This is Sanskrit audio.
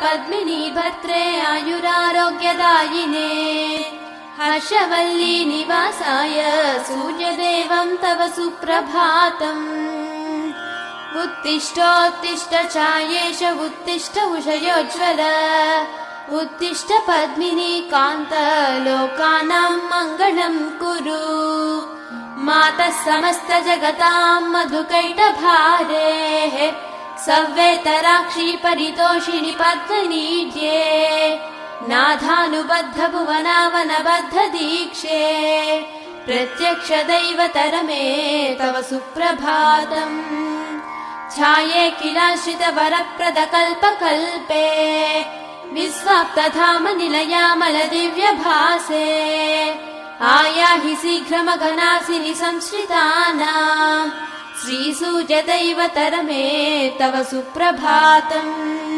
पद्मिनी भद्रे आयुरारोग्यदायिने हर्षवल्ली निवासाय सूर्यदेवं तव सुप्रभातम् उत्तिष्ठोत्तिष्ठ चायेश उत्तिष्ठ उषयोज्ज्वल उत्तिष्ठ पद्मिनी कान्त लोकानां मङ्गलं कुरु मातः समस्त जगतां मधुकैटभारेः सव्येतराक्षी परितोषिणि पद्मनीड्ये नाथानुबद्ध भुवनावनबद्ध दीक्षे प्रत्यक्ष दैवतरमे तव सुप्रभातम् छाये किलाश्रित वरप्रद कल्पकल्पे विस्वाप्तधाम निलयामल दिव्यभासे आयाहि शीघ्रमघनासिनि संश्रितानां श्रीसूर्यदैवतरमे तव सुप्रभातम्।